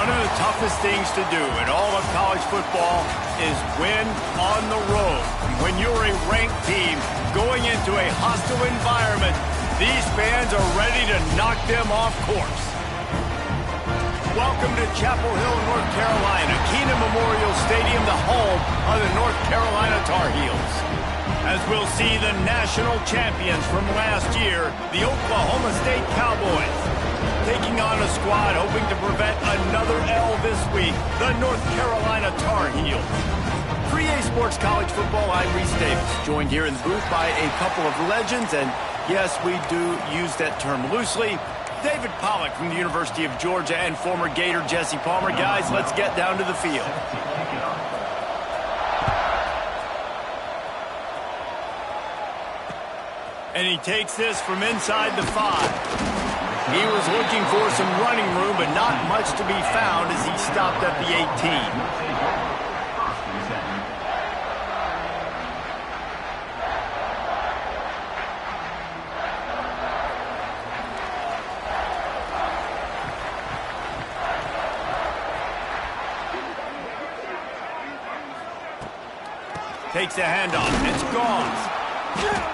One of the toughest things to do in all of college football is win on the road. When you're a ranked team going into a hostile environment, these fans are ready to knock them off course. Welcome to Chapel Hill, North Carolina, Kenan Memorial Stadium, the home of the North Carolina Tar Heels. As we'll see the national champions from last year, the Oklahoma State Cowboys, taking on a squad hoping to prevent another L this week, the North Carolina Tar Heels. For EA Sports College Football, I'm Reese Davis, joined here in the booth by a couple of legends, and yes, we do use that term loosely. David Pollack from the University of Georgia and former Gator Jesse Palmer. Guys, let's get down to the field. And he takes this from inside the 5. He was looking for some running room, but not much to be found as he stopped at the 18. Takes a handoff. It's gone.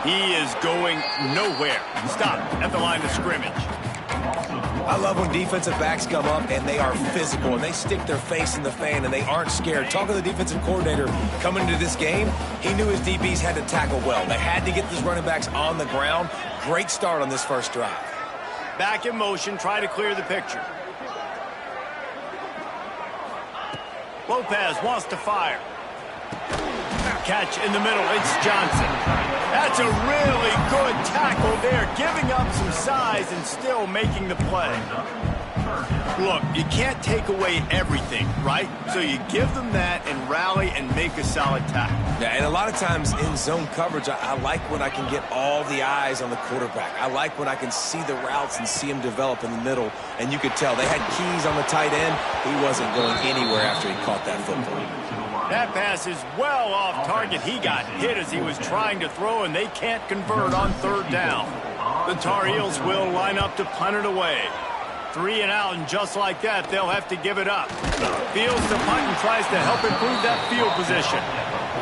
He is going nowhere. Stop at the line of scrimmage. I love when defensive backs come up and they are physical and they stick their face in the fan and they aren't scared. Talking to the defensive coordinator coming into this game, he knew his DBs had to tackle well. They had to get these running backs on the ground. Great start on this first drive. Back in motion, try to clear the picture. Lopez wants to fire. Catch in the middle, it's Johnson. That's a really good tackle there, giving up some size and still making the play. Look, you can't take away everything, right? So you give them that and rally and make a solid tackle. Yeah, and a lot of times in zone coverage, I like when I can get all the eyes on the quarterback. I like when I can see the routes and see him develop in the middle. And you could tell they had keys on the tight end. He wasn't going anywhere after he caught that football. That pass is well off target. He got hit as he was trying to throw, and they can't convert on third down. The Tar Heels will line up to punt it away. 3 and out, and just like that, they'll have to give it up. Fields the punt and tries to help improve that field position.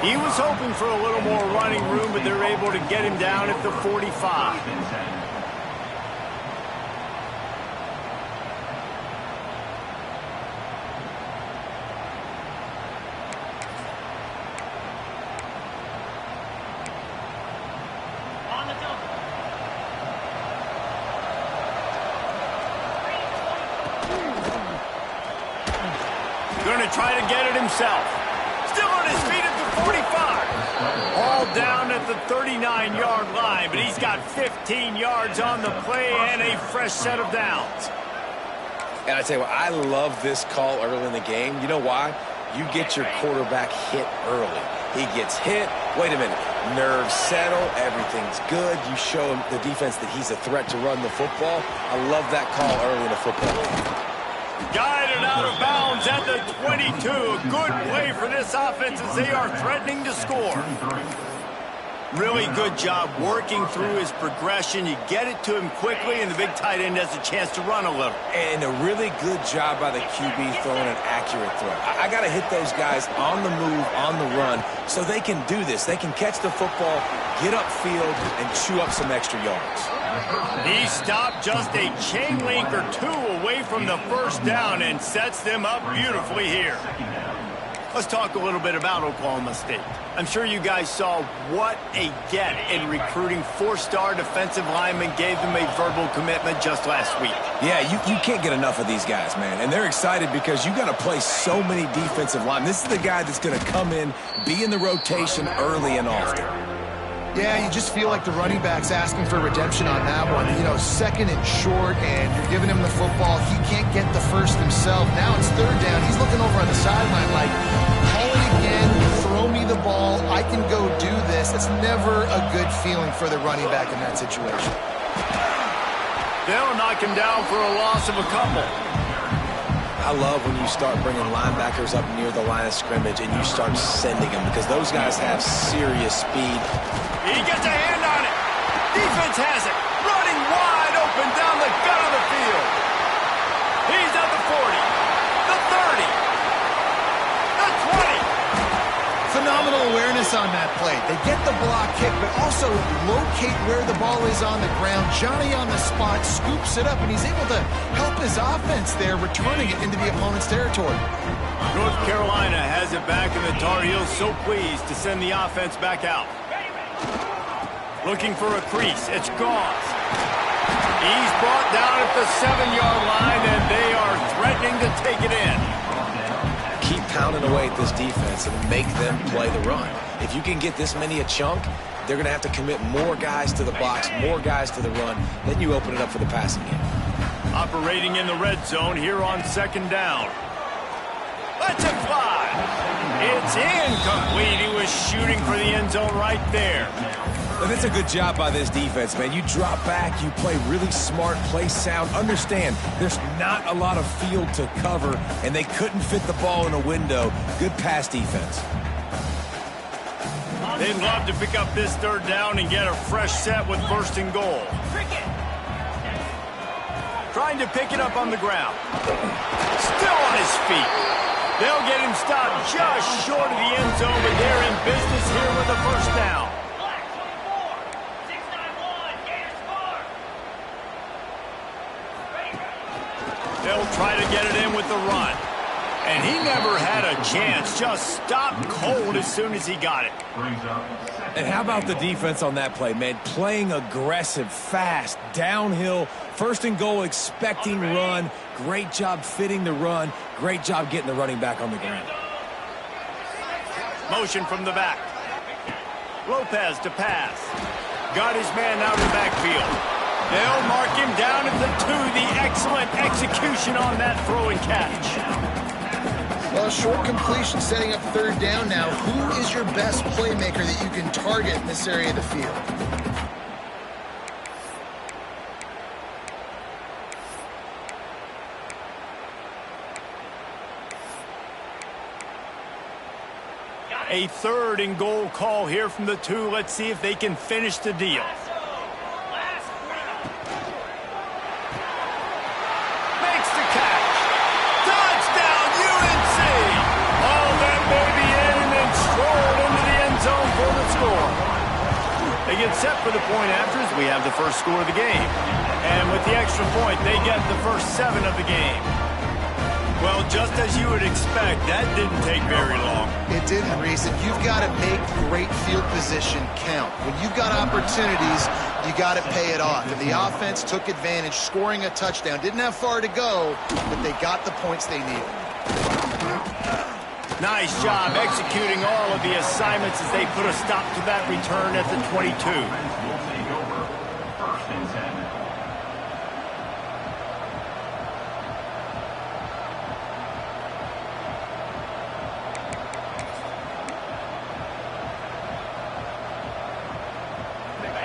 He was hoping for a little more running room, but they're able to get him down at the 45. Going to try to get it himself. Still on his feet at the 45. All down at the 39-yard line, but he's got 15 yards on the play and a fresh set of downs. And I tell you what, I love this call early in the game. You know why? You get your quarterback hit early. He gets hit. Wait a minute. Nerves settle. Everything's good. You show him, the defense, that he's a threat to run the football. I love that call early in the football game. Guided out of bounds at the 22. A good play for this offense as they are threatening to score. Really good job working through his progression. You get it to him quickly, and the big tight end has a chance to run a little. And a really good job by the QB throwing an accurate throw. I got to hit those guys on the move, on the run, so they can do this. They can catch the football, get upfield, and chew up some extra yards. He stopped just a chain link or two away from the first down and sets them up beautifully here. Let's talk a little bit about Oklahoma State. I'm sure you guys saw what a get in recruiting. 4-star defensive linemen gave them a verbal commitment just last week. Yeah, you can't get enough of these guys, man. And they're excited because you got to play so many defensive linemen. This is the guy that's going to come in, be in the rotation early and often. Yeah, you just feel like the running back's asking for redemption on that one. You know, second and short, and you're giving him the football. He can't get the first himself. Now it's third down. He's looking over on the sideline like, call it again, throw me the ball. I can go do this. It's never a good feeling for the running back in that situation. They'll knock him down for a loss of a couple. I love when you start bringing linebackers up near the line of scrimmage and you start sending them because those guys have serious speed. He gets a hand on it. Defense has it. Running wide open down the gut of the field. He's at the 40, the They get the block kick, but also locate where the ball is on the ground. Johnny on the spot, scoops it up, and he's able to help his offense there, returning it into the opponent's territory. North Carolina has it back, and the Tar Heels so pleased to send the offense back out. Looking for a crease. It's Goss. He's brought down at the 7-yard line, and they are threatening to take it in. Keep pounding away at this defense and make them play the run. If you can get this many a chunk, they're going to have to commit more guys to the box, more guys to the run. Then you open it up for the passing game. Operating in the red zone here on 2nd down. Let's it fly. It's incomplete. He was shooting for the end zone right there. But it's a good job by this defense, man. You drop back, you play really smart, play sound. Understand, there's not a lot of field to cover, and they couldn't fit the ball in a window. Good pass defense. They'd love to pick up this 3rd down and get a fresh set with 1st and goal. Trying to pick it up on the ground. Still on his feet. They'll get him stopped just short of the end zone, but they're in business here with a 1st down. They'll try to get it in with the run. And he never had a chance. Just stopped cold as soon as he got it. And how about the defense on that play, man? Playing aggressive, fast, downhill, 1st and goal, expecting run. Great job fitting the run. Great job getting the running back on the ground. Motion from the back. Lopez to pass. Got his man out in the backfield. They'll mark him down at the 2. The excellent execution on that throw and catch. Well, short completion setting up 3rd down now. Who is your best playmaker that you can target in this area of the field? A 3rd and goal call here from the 2. Let's see if they can finish the deal. They get set for the point after as we have the first score of the game. And with the extra point, they get the first 7 of the game. Well, just as you would expect, that didn't take very long. It didn't, Reese. And you've got to make great field position count. When you've got opportunities, you got to pay it off. And the offense took advantage, scoring a touchdown. Didn't have far to go, but they got the points they needed. Nice job executing all of the assignments as they put a stop to that return at the 22.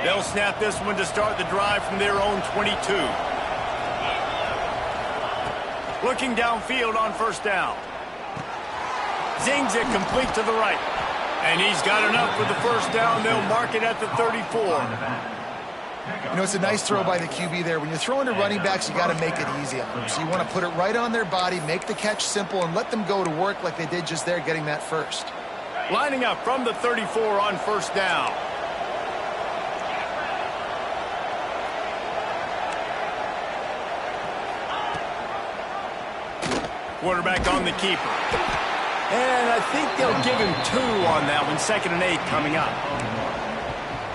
They'll snap this one to start the drive from their own 22. Looking downfield on 1st down. Zings it complete to the right. And he's got enough for the 1st down. They'll mark it at the 34. You know, it's a nice throw by the QB there. When you're throwing to running backs, you got to make it easy on them. So you want to put it right on their body, make the catch simple, and let them go to work like they did just there, getting that 1st. Lining up from the 34 on 1st down. Quarterback on the keeper. And I think they'll give him 2 on that one. 2nd and 8 coming up.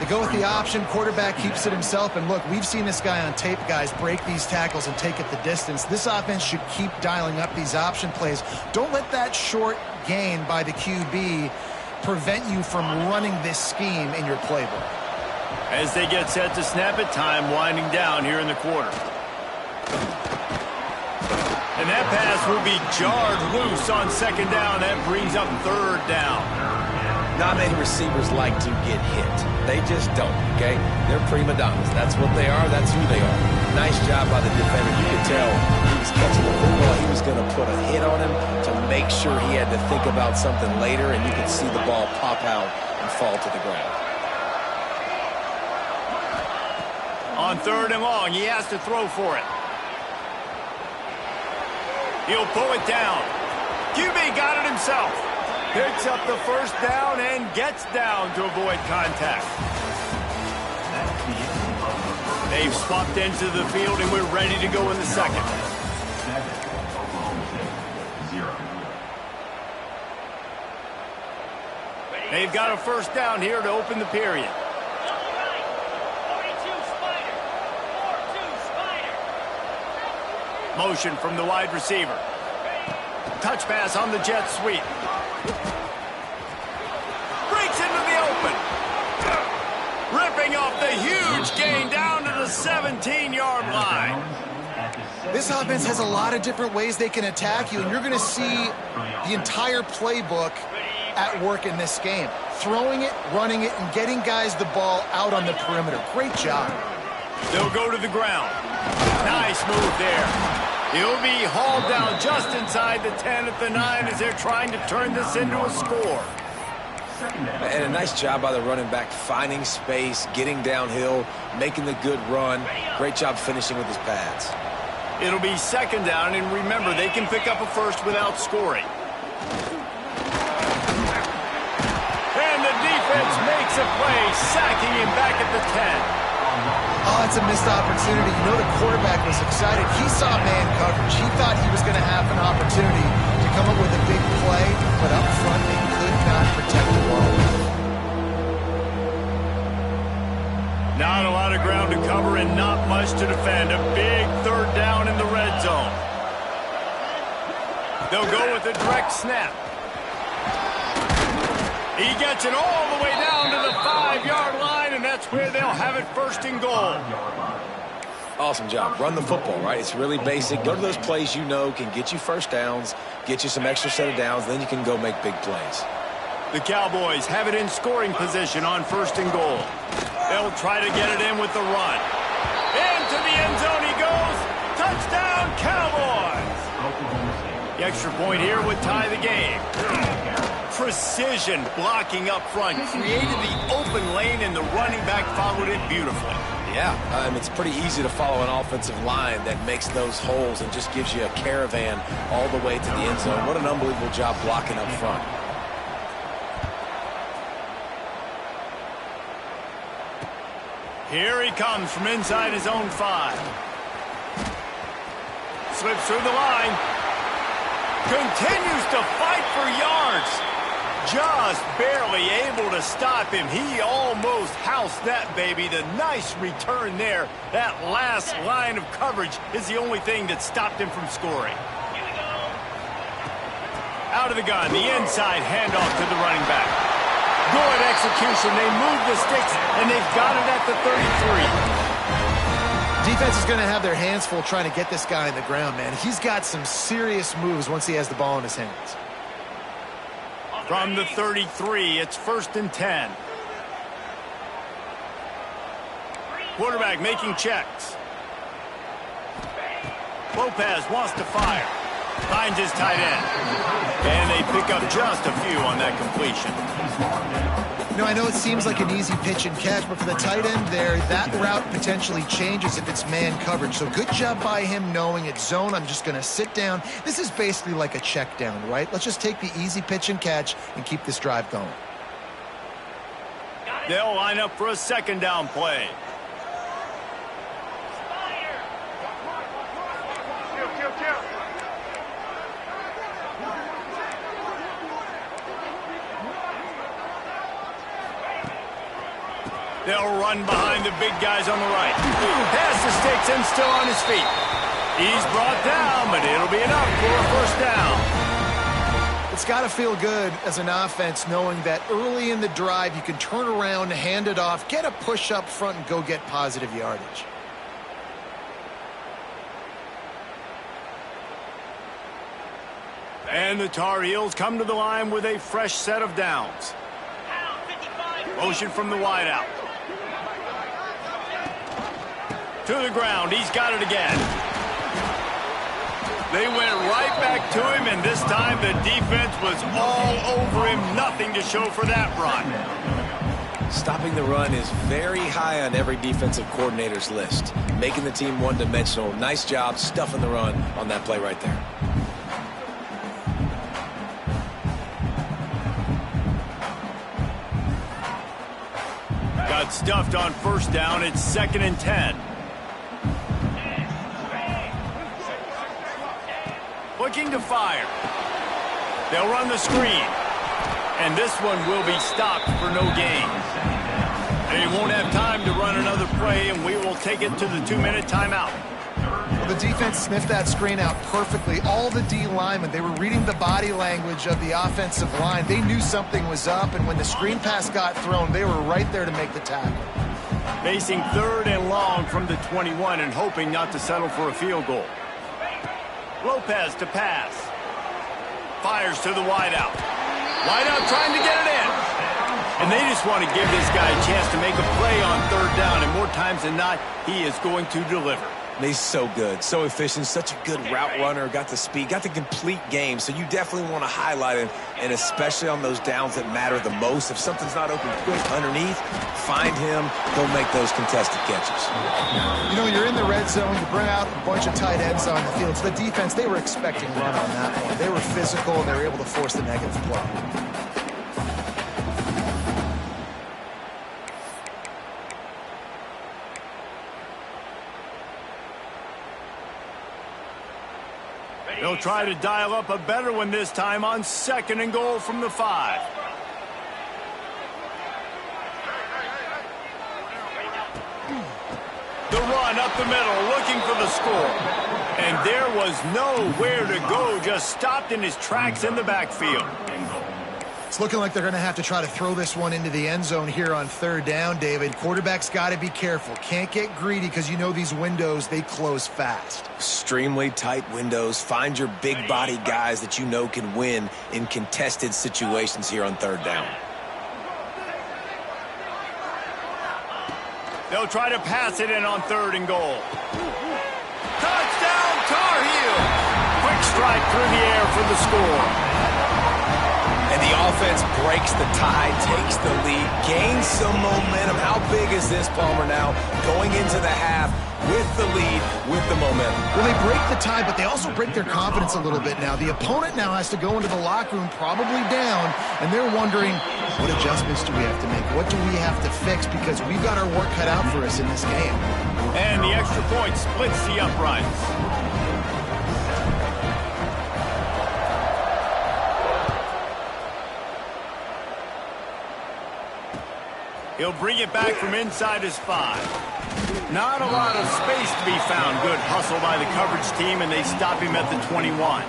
They go with the option. Quarterback keeps it himself. And look, we've seen this guy on tape, guys, break these tackles and take it the distance. This offense should keep dialing up these option plays. Don't let that short gain by the QB prevent you from running this scheme in your playbook. As they get set to snap it, time winding down here in the quarter. And that pass will be jarred loose on 2nd down. That brings up 3rd down. Not many receivers like to get hit. They just don't, okay? They're prima donnas. That's what they are. That's who they are. Nice job by the defender. You could tell he was catching the football. He was going to put a hit on him to make sure he had to think about something later, and you could see the ball pop out and fall to the ground. On 3rd and long, he has to throw for it. He'll pull it down. QB got it himself. Picks up the first down and gets down to avoid contact. They've swapped into the field, and we're ready to go in the second. They've got a first down here to open the period. Motion from the wide receiver. Touch pass on the jet sweep. Breaks into the open. Ripping off the huge gain down to the 17-yard line. This offense has a lot of different ways they can attack you, and you're going to see the entire playbook at work in this game. Throwing it, running it, and getting guys the ball out on the perimeter. Great job. They'll go to the ground. Nice move there. He'll be hauled down just inside the 10 at the 9 as they're trying to turn this into a score. And a nice job by the running back, finding space, getting downhill, making the good run. Great job finishing with his pads. It'll be second down, and remember, they can pick up a first without scoring. And the defense makes a play, sacking him back at the 10. Oh, it's a missed opportunity. You know the quarterback was excited. He saw man coverage. He thought he was going to have an opportunity to come up with a big play, but up front they could not protect the ball. Not a lot of ground to cover and not much to defend. A big third down in the red zone. They'll go with a direct snap. He gets it all the way down to the 5-yard line, and that's where they'll have it first and goal. Awesome job. Run the football, right? It's really basic. Go to those plays you know can get you first downs, get you some extra set of downs, then you can go make big plays. The Cowboys have it in scoring position on first and goal. They'll try to get it in with the run. Into the end zone he goes. Touchdown, Cowboys! The extra point here would tie the game. Precision blocking up front created the open lane, and the running back followed it beautifully. Yeah, it's pretty easy to follow an offensive line that makes those holes and just gives you a caravan all the way to the end zone. What an unbelievable job blocking up front. Here he comes from inside his own 5. Slips through the line. Continues to fight for yards. Just barely able to stop him. He almost housed that baby. The nice return there. That last line of coverage is the only thing that stopped him from scoring. Out of the gun, the inside handoff to the running back. Good execution. They move the sticks, and they've got it at the 33. Defense is going to have their hands full trying to get this guy on the ground, man. He's got some serious moves once he has the ball in his hands. From the 33, it's first and 10. Quarterback making checks. Lopez wants to fire. Finds his tight end. And they pick up just a few on that completion. You know, I know it seems like an easy pitch and catch, but for the tight end there, that route potentially changes if it's man coverage. So good job by him knowing it's zone. I'm just going to sit down. This is basically like a check down, right? Let's just take the easy pitch and catch and keep this drive going. They'll line up for a second down play. They'll run behind the big guys on the right. Pass the sticks and still on his feet. He's brought down, but it'll be enough for a first down. It's got to feel good as an offense knowing that early in the drive you can turn around, hand it off, get a push up front, and go get positive yardage. And the Tar Heels come to the line with a fresh set of downs. Motion from the wideout. To the ground. He's got it again. They went right back to him, and this time the defense was all over him. Nothing to show for that run. Stopping the run is very high on every defensive coordinator's list. Making the team one-dimensional. Nice job stuffing the run on that play right there. got stuffed on first down. It's 2nd and 10. Looking to fire. They'll run the screen. And this one will be stopped for no gain. They won't have time to run another play, and we will take it to the 2-minute timeout. Well, the defense sniffed that screen out perfectly. All the D linemen, they were reading the body language of the offensive line. They knew something was up, and when the screen pass got thrown, they were right there to make the tackle. Facing 3rd and long from the 21 and hoping not to settle for a field goal. Lopez to pass. Fires to the wideout. Wideout trying to get it in. And they just want to give this guy a chance to make a play on 3rd down, and more times than not, he is going to deliver. He's so good, so efficient, such a good route runner, got the speed, got the complete game, so you definitely want to highlight him, and especially on those downs that matter the most. If something's not open quick underneath, find him, he'll make those contested catches. You know, you're in the red zone, you bring out a bunch of tight ends on the field. So the defense, they were expecting run on that one. They were physical, and they were able to force the negative play. They'll try to dial up a better one this time on 2nd and goal from the 5. The run up the middle, looking for the score. And there was nowhere to go, just stopped in his tracks in the backfield. It's looking like they're going to have to try to throw this one into the end zone here on 3rd down, David. Quarterback's got to be careful. Can't get greedy because you know these windows, they close fast. Extremely tight windows. Find your big body guys that you know can win in contested situations here on 3rd down. They'll try to pass it in on 3rd and goal. Touchdown, Tar Heel! Quick strike through the air for the score. And the offense breaks the tie, takes the lead, gains some momentum. How big is this, Palmer, now? Going into the half with the lead, with the momentum. Well, they break the tie, but they also break their confidence a little bit now. The opponent now has to go into the locker room probably down, and they're wondering, what adjustments do we have to make? What do we have to fix? Because we've got our work cut out for us in this game. And the extra point splits the uprights. He'll bring it back from inside his 5. Not a lot of space to be found. Good hustle by the coverage team, and they stop him at the 21.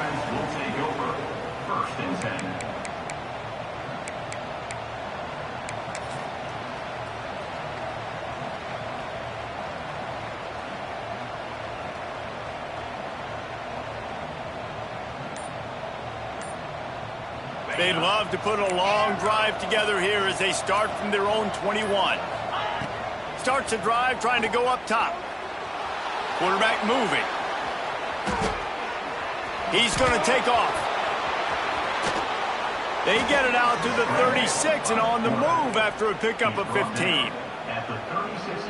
They'd love to put a long drive together here as they start from their own 21. Starts a drive trying to go up top. Quarterback moving. He's going to take off. They get it out to the 36 and on the move after a pickup of 15.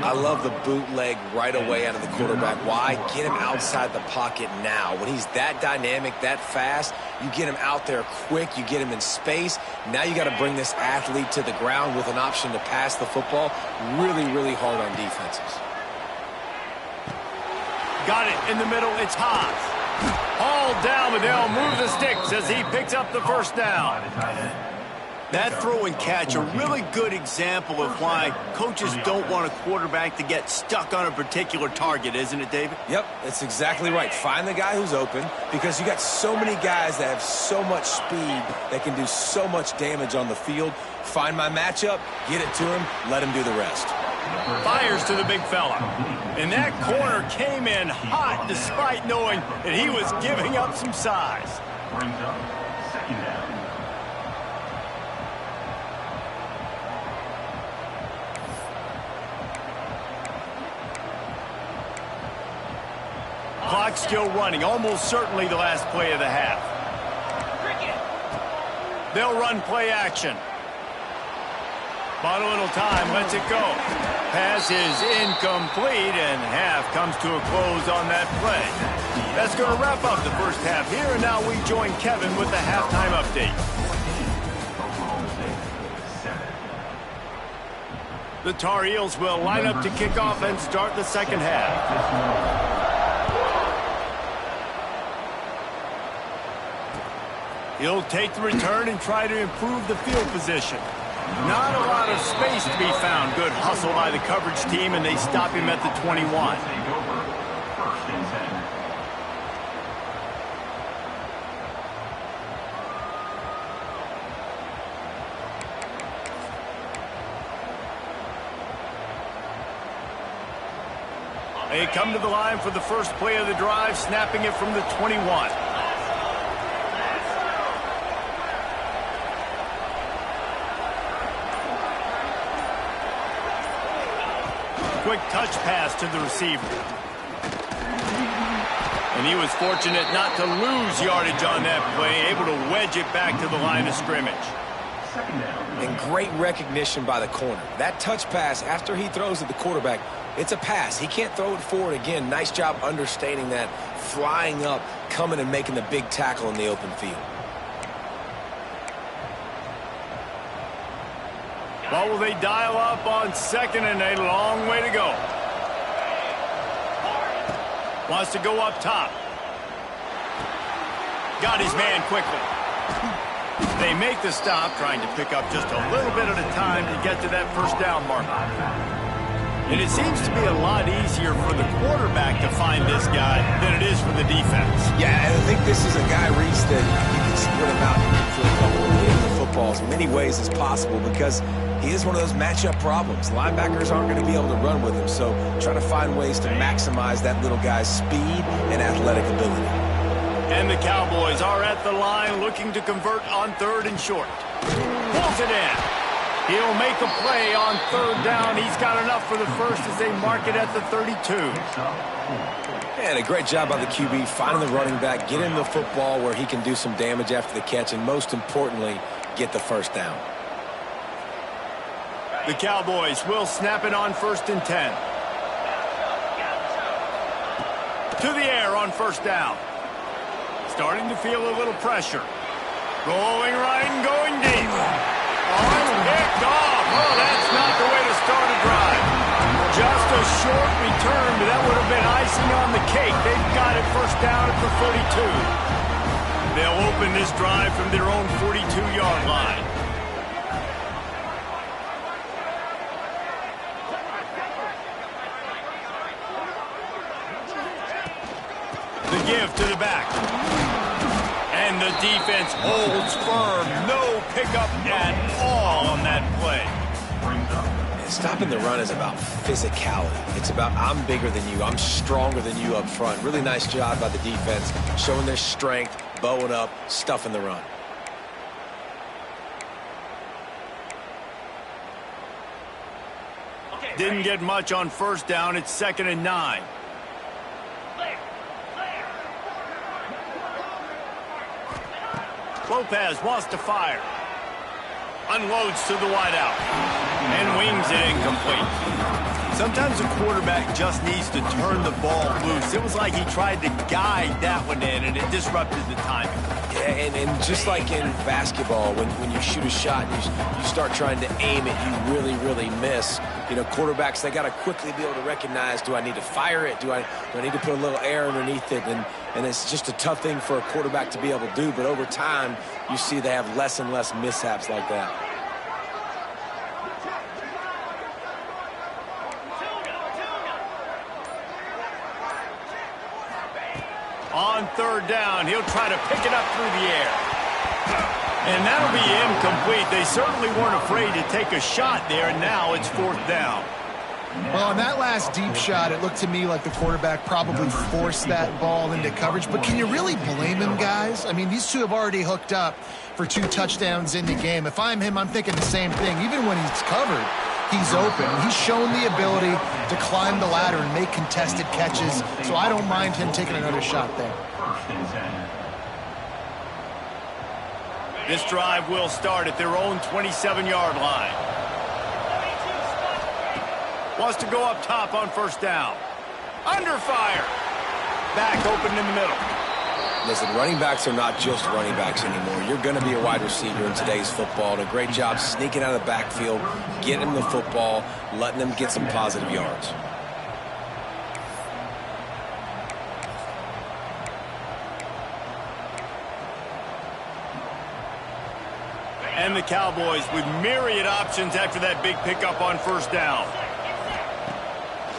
I love the bootleg right away out of the quarterback. Why? Get him outside the pocket now. When he's that dynamic, that fast, you get him out there quick, you get him in space. Now you got to bring this athlete to the ground with an option to pass the football. Really, really hard on defenses. Got it in the middle. It's Haas. Hauled down, but they'll move the sticks as he picks up the first down. That throw and catch, a really good example of why coaches don't want a quarterback to get stuck on a particular target, isn't it, David? Yep, that's exactly right. Find the guy who's open because you got so many guys that have so much speed that can do so much damage on the field. Find my matchup, get it to him, let him do the rest. Fires to the big fella. And that corner came in hot despite knowing that he was giving up some size. Brings up 2nd down. Clock still running, almost certainly the last play of the half. They'll run play action. Bought a little time, lets it go. Pass is incomplete, and half comes to a close on that play. That's going to wrap up the first half here, and now we join Kevin with the halftime update. The Tar Heels will line up to kick off and start the second half. He'll take the return and try to improve the field position. Not a lot of space to be found. Good hustle by the coverage team, and they stop him at the 21. Take over. First and 10. They come to the line for the first play of the drive, snapping it from the 21. Quick touch pass to the receiver. And he was fortunate not to lose yardage on that play, able to wedge it back to the line of scrimmage. Second down. And great recognition by the corner. That touch pass, after he throws at the quarterback, it's a pass. He can't throw it forward again. Nice job understanding that, flying up, coming and making the big tackle in the open field. What will they dial up on second and a long way to go? Wants to go up top. Got his man quickly. They make the stop, trying to pick up just a little bit at a time to get to that first down marker. And it seems to be a lot easier for the quarterback to find this guy than it is for the defense. Yeah, and I think this is a guy, Reese, that you can split him out into a couple of games of football as many ways as possible because he is one of those matchup problems. Linebackers aren't going to be able to run with him, so try to find ways to maximize that little guy's speed and athletic ability. And the Cowboys are at the line looking to convert on third and short. Pulls it in. He'll make a play on third down. He's got enough for the first as they mark it at the 32. And a great job by the QB finding the running back, get him the football where he can do some damage after the catch, and most importantly, get the first down. The Cowboys will snap it on first and 10. To the air on first down. Starting to feel a little pressure. Going right and going deep. Picked off. Oh, that's not the way to start a drive. Just a short return, but that would have been icing on the cake. They've got it first down at the 42. They'll open this drive from their own 42-yard line. The give to the back. And the defense holds firm. No pickup at all on that play. Stopping the run is about physicality. It's about I'm bigger than you. I'm stronger than you up front. Really nice job by the defense, showing their strength, bowing up, stuffing the run. Didn't get much on first down. It's second and 9. Lopez wants to fire. Unloads to the wideout. And wings it incomplete. Sometimes a quarterback just needs to turn the ball loose. It was like he tried to guide that one in, and it disrupted the timing. Yeah, and just like in basketball, when you shoot a shot and you start trying to aim it, you really, really miss. You know, quarterbacks, they got to quickly be able to recognize, do I need to fire it? Do I need to put a little air underneath it? And it's just a tough thing for a quarterback to be able to do. But over time, you see they have less and less mishaps like that. On third down, he'll try to pick it up through the air. And that'll be incomplete. They certainly weren't afraid to take a shot there, and now it's fourth down. Well, on that last deep shot, it looked to me like the quarterback probably forced that ball into coverage. But can you really blame him, guys? I mean, these two have already hooked up for 2 touchdowns in the game. If I'm him, I'm thinking the same thing. Even when he's covered, he's open. He's shown the ability to climb the ladder and make contested catches, so I don't mind him taking another shot there. First and 10. This drive will start at their own 27-yard line. Wants to go up top on first down. Under fire. Back open in the middle. Listen, running backs are not just running backs anymore. You're going to be a wide receiver in today's football. And a great job sneaking out of the backfield, getting them the football, letting them get some positive yards. And the Cowboys with myriad options after that big pickup on first down.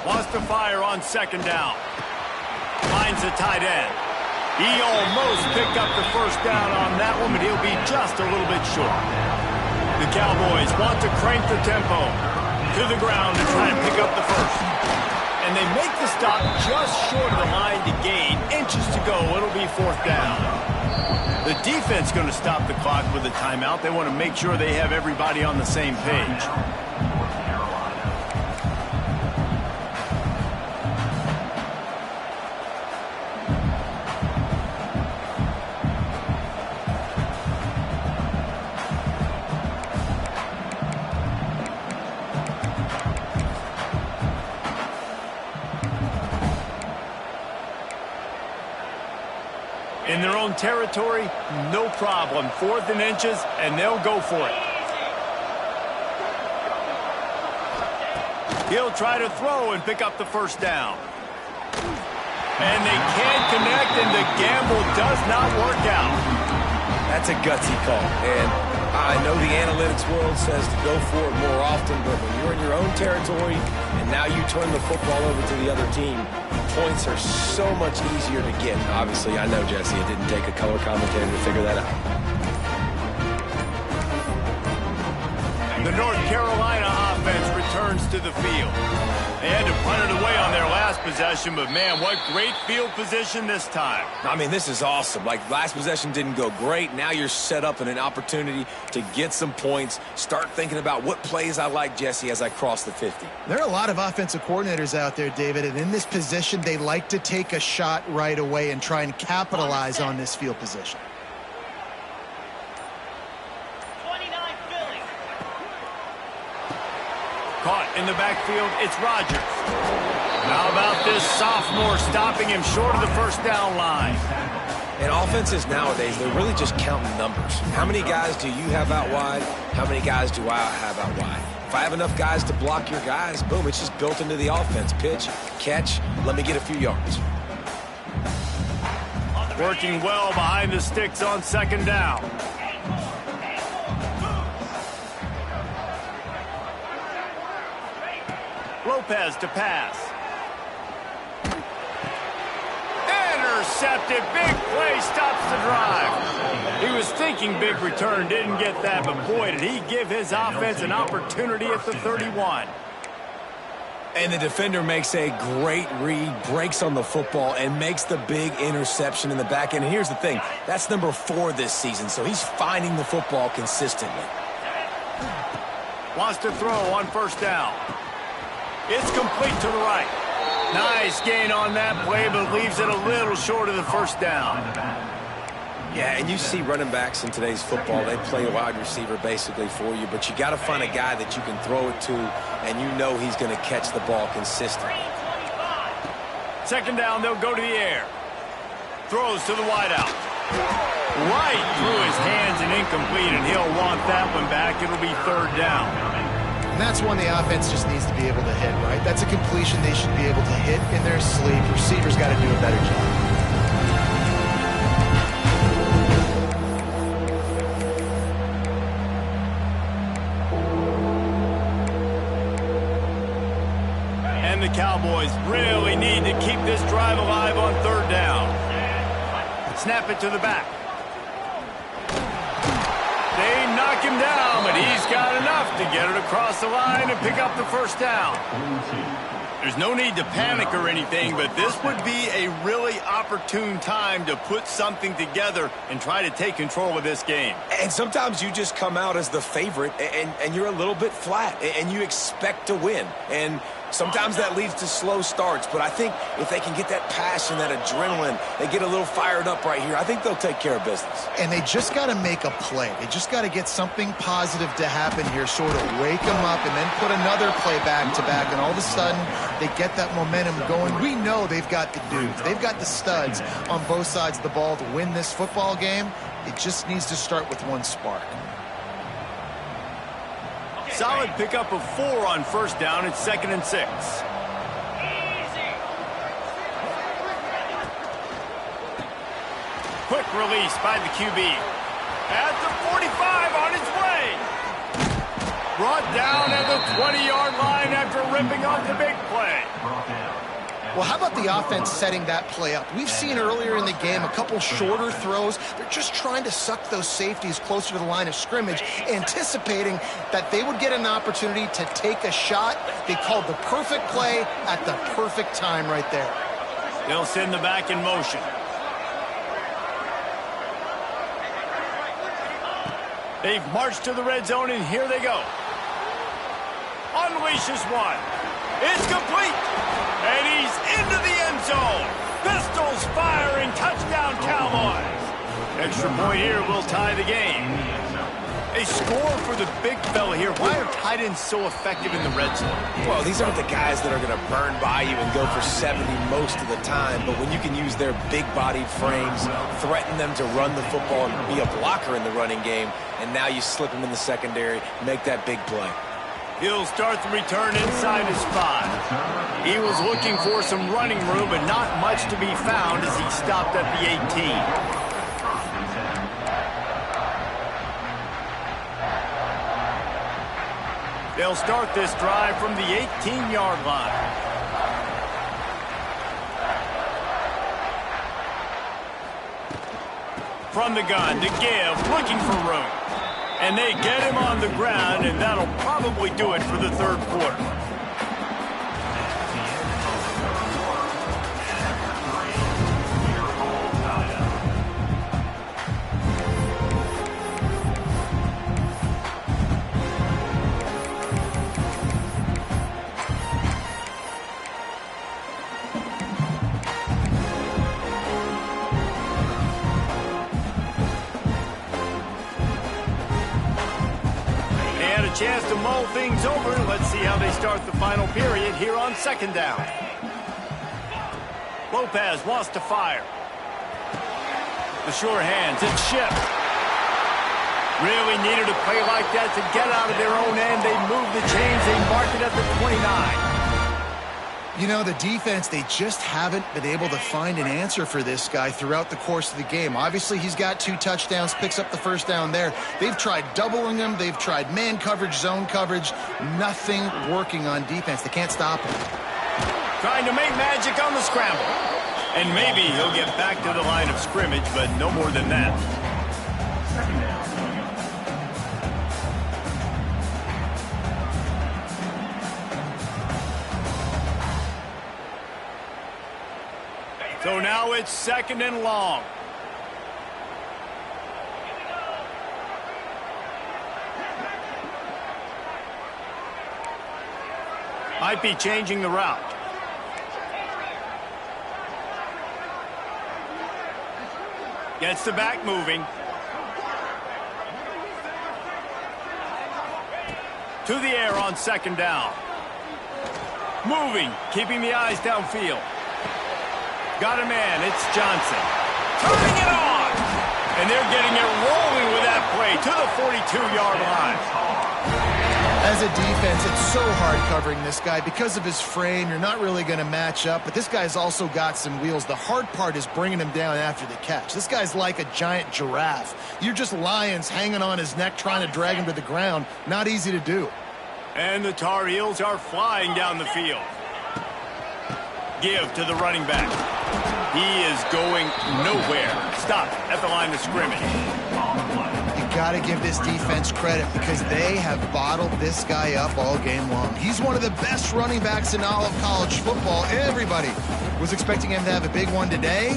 Wants to fire on second down. Finds the tight end. He almost picked up the first down on that one, but he'll be just a little bit short. The Cowboys want to crank the tempo to the ground and try and pick up the first. And they make the stop just short of the line to gain. Inches to go. It'll be fourth down. The defense going to stop the clock with a timeout. They want to make sure they have everybody on the same page. In their own territory, no problem. 4th and inches, and they'll go for it. He'll try to throw and pick up the first down. And they can't connect, and the gamble does not work out. That's a gutsy call. And I know the analytics world says to go for it more often, but when you're in your own territory and now you turn the football over to the other team, points are so much easier to get. Obviously, I know, Jesse, it didn't take a color commentator to figure that out. The North Carolina offense returns to the field. They had to punt it away on their last possession, but man, what great field position this time. I mean, this is awesome. Like, last possession didn't go great. Now you're set up in an opportunity to get some points. Start thinking about what plays I like, Jesse, as I cross the 50. There are a lot of offensive coordinators out there, David, and in this position, they like to take a shot right away and try and capitalize on this field position. Caught in the backfield, it's Rodgers. How about this sophomore stopping him short of the first down line? And offenses nowadays, they're really just counting numbers. How many guys do you have out wide? How many guys do I have out wide? If I have enough guys to block your guys, boom, it's just built into the offense. Pitch, catch, let me get a few yards. Working well behind the sticks on second down. Lopez to pass. Intercepted. Big play stops the drive. He was thinking big return, didn't get that, but boy, did he give his offense an opportunity at the 31. And the defender makes a great read, breaks on the football, and makes the big interception in the back end. And here's the thing, that's number 4 this season, so he's finding the football consistently. Wants to throw on first down. It's complete to the right. Nice gain on that play, but leaves it a little short of the first down. Yeah, and you see running backs in today's football, they play a wide receiver basically for you, but you got to find a guy that you can throw it to, and you know he's going to catch the ball consistently. Second down, they'll go to the air. Throws to the wideout. Right through his hands and incomplete, and he'll want that one back. It'll be third down. And that's one the offense just needs to be able to hit, right? That's a completion they should be able to hit in their sleep. Receivers got to do a better job. And the Cowboys really need to keep this drive alive on third down. Snap it to the back. They knock him down, but he's got enough to get it across the line and pick up the first down. There's no need to panic or anything, but this would be a really opportune time to put something together and try to take control of this game. And sometimes you just come out as the favorite, and you're a little bit flat, and you expect to win. And Sometimes that leads to slow starts, but I think if they can get that passion, that adrenaline, they get a little fired up right here, I think they'll take care of business. And they just got to make a play. They just got to get something positive to happen here, sort of wake them up and then put another play back-to-back, and all of a sudden they get that momentum going. We know they've got the dudes. They've got the studs on both sides of the ball to win this football game. It just needs to start with one spark. Solid pickup of 4 on first down. It's 2nd and 6. Quick release by the QB. At the 45 on his way. Brought down at the 20-yard line after ripping off the big play. Well, how about the offense setting that play up? We've seen earlier in the game a couple shorter throws. They're just trying to suck those safeties closer to the line of scrimmage, anticipating that they would get an opportunity to take a shot. They called the perfect play at the perfect time right there. They'll send the back in motion. They've marched to the red zone, and here they go. Unleashes one. It's complete. And he's into the end zone. Pistols firing. Touchdown, Cowboys. Extra point here will tie the game. A score for the big fella here. Why are tight ends so effective in the red zone? Well, these aren't the guys that are going to burn by you and go for 70 most of the time, but when you can use their big-bodied frames, threaten them to run the football and be a blocker in the running game, and now you slip them in the secondary, make that big play. He'll start the return inside his 5. He was looking for some running room, but not much to be found as he stopped at the 18. They'll start this drive from the 18-yard line. From the gun to Give, looking for room. And they get him on the ground, and that'll probably do it for the third quarter. Chance to mull things over. Let's see how they start the final period here on 2nd down. Lopez wants to fire. The sure hands, it's Shipp. Really needed a play like that to get out of their own end. They move the chains, they mark it at the 29. You know, the defense, they just haven't been able to find an answer for this guy throughout the course of the game. Obviously, he's got 2 touchdowns, picks up the first down there. They've tried doubling him. They've tried man coverage, zone coverage. Nothing working on defense. They can't stop him. Trying to make magic on the scramble. And maybe he'll get back to the line of scrimmage, but no more than that. So now it's 2nd and long. Might be changing the route. Gets the back moving. To the air on 2nd down. Moving, keeping the eyes downfield. Got a man, it's Johnson. Turning it on! And they're getting it rolling with that play to the 42-yard line. As a defense, it's so hard covering this guy. Because of his frame, you're not really going to match up, but this guy's also got some wheels. The hard part is bringing him down after the catch. This guy's like a giant giraffe. You're just lions hanging on his neck trying to drag him to the ground. Not easy to do. And the Tar Heels are flying down the field. Give to the running back. He is going nowhere. Stop at the line of scrimmage. You got to give this defense credit because they have bottled this guy up all game long. He's one of the best running backs in all of college football. Everybody was expecting him to have a big one today.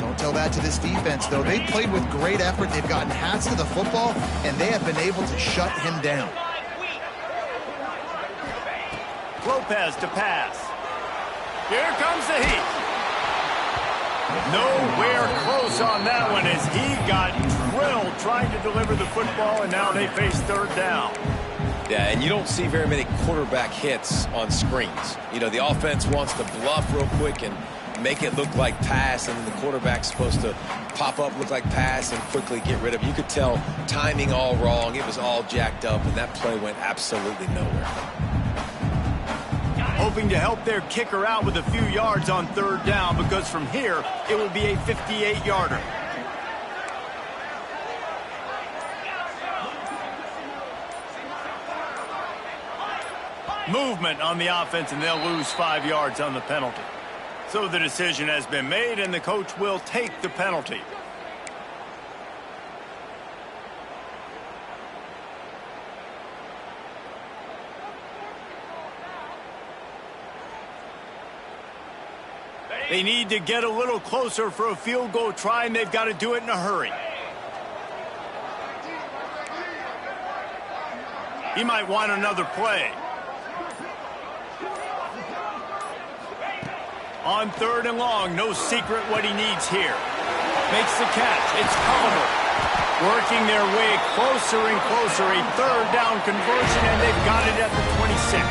Don't tell that to this defense, though. They played with great effort. They've gotten hats to the football, and they have been able to shut him down. Lopez to pass. Here comes the heat. Nowhere close on that one as he got drilled trying to deliver the football, and now they face third down. Yeah, and you don't see very many quarterback hits on screens. You know, the offense wants to bluff real quick and make it look like pass, and the quarterback's supposed to pop up, look like pass, and quickly get rid of it. You could tell timing all wrong. It was all jacked up, and that play went absolutely nowhere. Hoping to help their kicker out with a few yards on third down, because from here, it will be a 58-yarder. Movement on the offense, and they'll lose 5 yards on the penalty. So the decision has been made, and the coach will take the penalty. They need to get a little closer for a field goal try, and they've got to do it in a hurry. He might want another play. On third and long, no secret what he needs here. Makes the catch. It's Culliver. Working their way closer and closer. A third down conversion, and they've got it at the 26.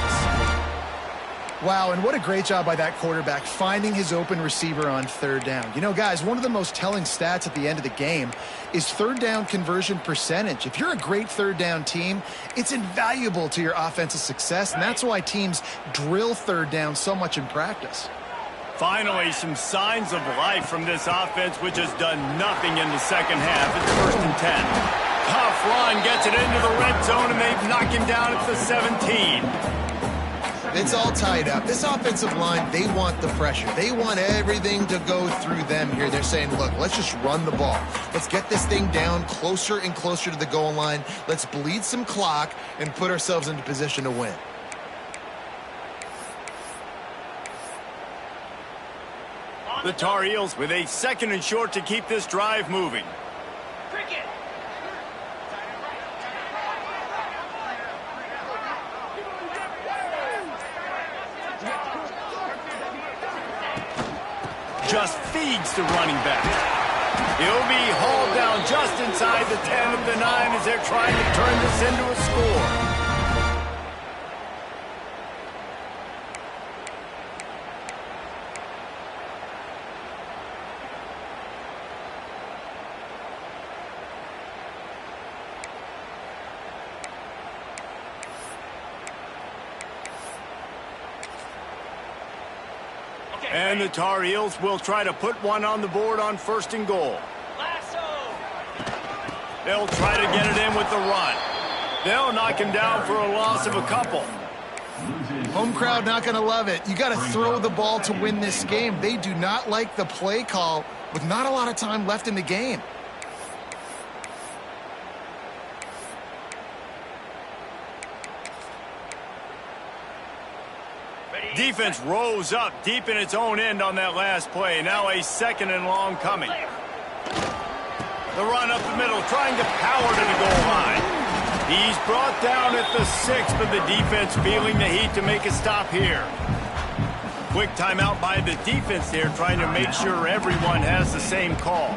Wow, and what a great job by that quarterback finding his open receiver on third down. You know, guys, one of the most telling stats at the end of the game is third down conversion percentage. If you're a great third down team, it's invaluable to your offensive success, and that's why teams drill third down so much in practice. Finally, some signs of life from this offense, which has done nothing in the second half. It's 1st and 10. Tough run, gets it into the red zone, and they've knocked him down at the 17. It's all tied up. This offensive line, they want the pressure. They want everything to go through them here. They're saying, look, let's just run the ball. Let's get this thing down closer and closer to the goal line. Let's bleed some clock and put ourselves into position to win. The Tar Heels with a 2nd and short to keep this drive moving. Just feeds the running back. He'll be hauled down just inside the 10 of the 9 as they're trying to turn this into a score. And the Tar Heels will try to put one on the board on 1st and goal. They'll try to get it in with the run. They'll knock him down for a loss of a couple. Home crowd not going to love it. You got to throw the ball to win this game. They do not like the play call with not a lot of time left in the game. Defense rose up deep in its own end on that last play. Now a 2nd and long coming. The run up the middle, trying to power to the goal line. He's brought down at the 6, but the defense feeling the heat to make a stop here. Quick timeout by the defense there, trying to make sure everyone has the same call.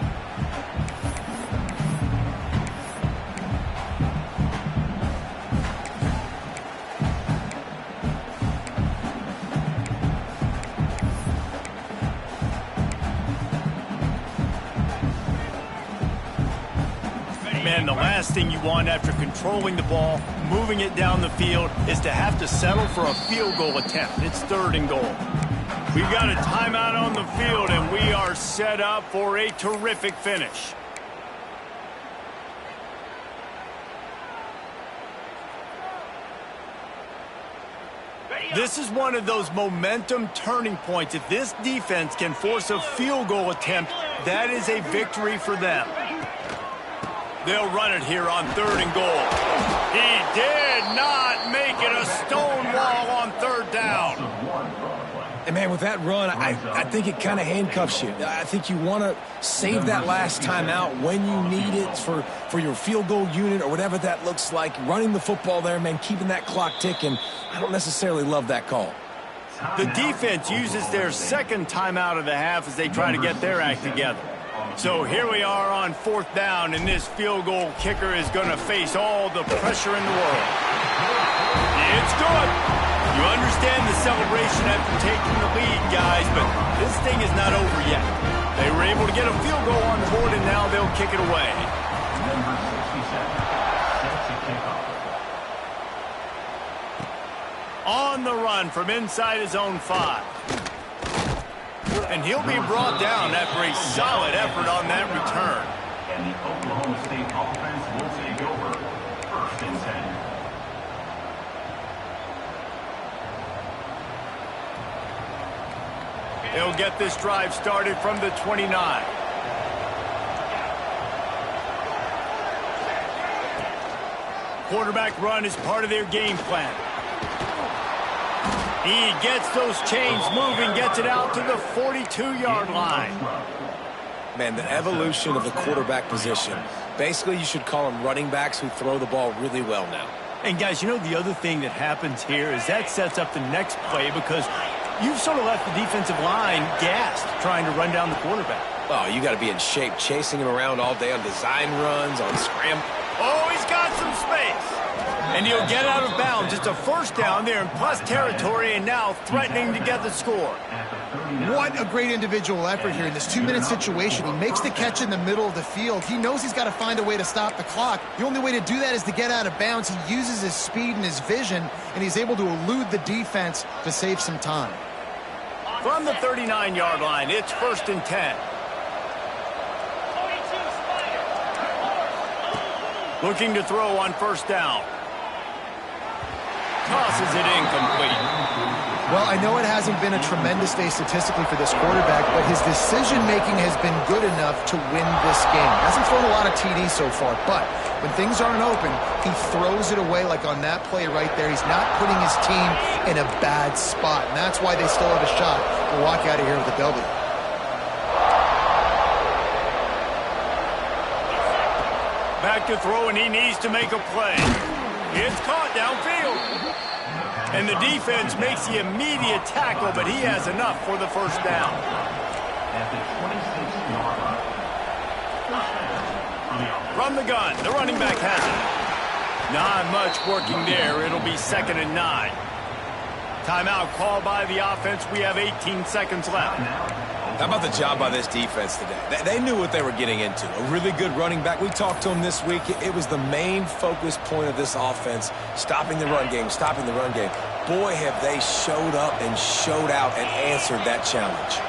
Man, the last thing you want after controlling the ball, moving it down the field, is to have to settle for a field goal attempt. It's 3rd and goal. We've got a timeout on the field, and we are set up for a terrific finish. This is one of those momentum turning points. If this defense can force a field goal attempt, that is a victory for them. They'll run it here on 3rd and goal. He did not make it a stone wall on 3rd down. And man, with that run, I think it kind of handcuffs you. I think you want to save that last time out when you need it for your field goal unit or whatever that looks like. Running the football there, man, keeping that clock ticking. I don't necessarily love that call. The defense uses their second timeout of the half as they try to get their act together. So here we are on 4th down, and this field goal kicker is going to face all the pressure in the world. It's good. You understand the celebration after taking the lead, guys, but this thing is not over yet. They were able to get a field goal on the board, and now they'll kick it away. Number 67 sets a kickoff. On the run from inside his own 5. And he'll be brought down after a solid effort on that return. And the Oklahoma State offense will take over. 1st and 10. They'll get this drive started from the 29. Quarterback run is part of their game plan. He gets those chains moving, gets it out to the 42-yard line. Man, the evolution of the quarterback position. Basically, you should call them running backs who throw the ball really well now. And, guys, you know the other thing that happens here is that sets up the next play because you've sort of left the defensive line gassed trying to run down the quarterback. Oh, you got to be in shape chasing him around all day on design runs, on scram. Oh, he's got some space. And he'll get out of bounds. It's a 1st down there in plus territory and now threatening to get the score. What a great individual effort here in this 2-minute situation. He makes the catch in the middle of the field. He knows he's got to find a way to stop the clock. The only way to do that is to get out of bounds. He uses his speed and his vision, and he's able to elude the defense to save some time. From the 39-yard line, it's 1st and 10. Looking to throw on 1st down. Tosses it incomplete. Well, I know it hasn't been a tremendous day statistically for this quarterback, but his decision-making has been good enough to win this game. Hasn't thrown a lot of TDs so far, but when things aren't open, he throws it away like on that play right there. He's not putting his team in a bad spot, and that's why they still have a shot to walk out of here with a W. Back to throw, and he needs to make a play. It's caught downfield. And the defense makes the immediate tackle, but he has enough for the 1st down. At the 26-yard line. 1st down. From the gun, the running back has it. Not much working there. It'll be 2nd and 9. Timeout called by the offense. We have 18 seconds left. How about the job by this defense today? They knew what they were getting into. A really good running back. We talked to him this week. It was the main focus point of this offense, stopping the run game, stopping the run game. Boy, have they showed up and showed out and answered that challenge.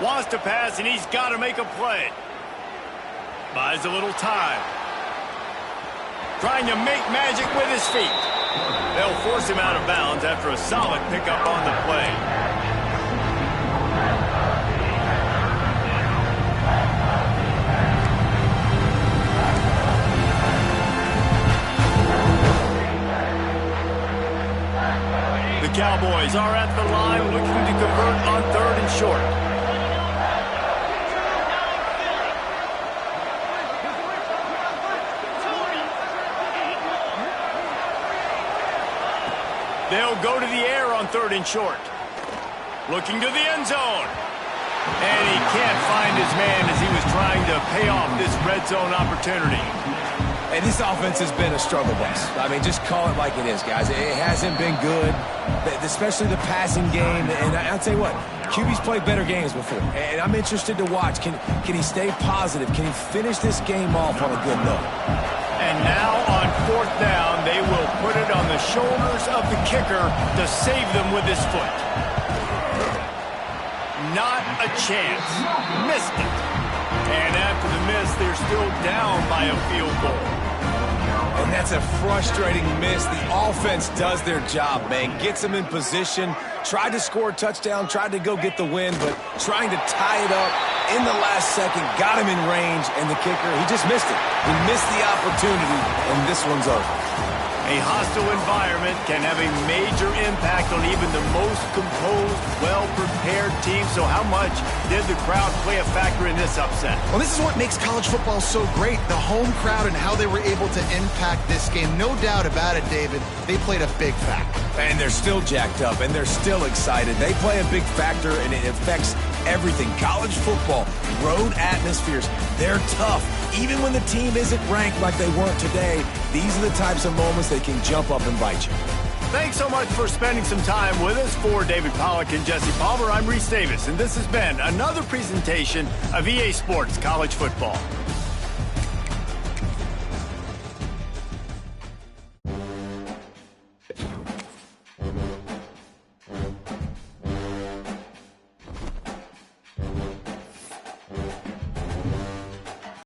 Wants to pass, and he's got to make a play. Buys a little time. Trying to make magic with his feet. They'll force him out of bounds after a solid pickup on the play. The Cowboys are at the line looking to convert on 3rd and short. They'll go to the air on 3rd and short. Looking to the end zone. And he can't find his man as he was trying to pay off this red zone opportunity. And this offense has been a struggle bus. I mean, just call it like it is, guys. It hasn't been good, especially the passing game. And I'll tell you what, QB's played better games before. And I'm interested to watch. Can he stay positive? Can he finish this game off on a good note? And now on 4th down, they will put it on the shoulders of the kicker to save them with his foot. Not a chance. Missed it. And after the miss, they're still down by a field goal. And that's a frustrating miss. The offense does their job, man. Gets them in position. Tried to score a touchdown. Tried to go get the win, but trying to tie it up in the last second. Got him in range, and the kicker, he just missed it. He missed the opportunity, and this one's over. A hostile environment can have a major impact on even the most composed, well-prepared team. So how much did the crowd play a factor in this upset? Well, this is what makes college football so great, the home crowd and how they were able to impact this game. No doubt about it, David, they played a big factor. And they're still jacked up, and they're still excited. They play a big factor, and it affects everything. College football, road atmospheres, they're tough. Even when the team isn't ranked like they weren't today, these are the types of moments that can jump up and bite you. Thanks so much for spending some time with us. For David Pollack and Jesse Palmer, I'm Reese Davis, and this has been another presentation of EA Sports College Football.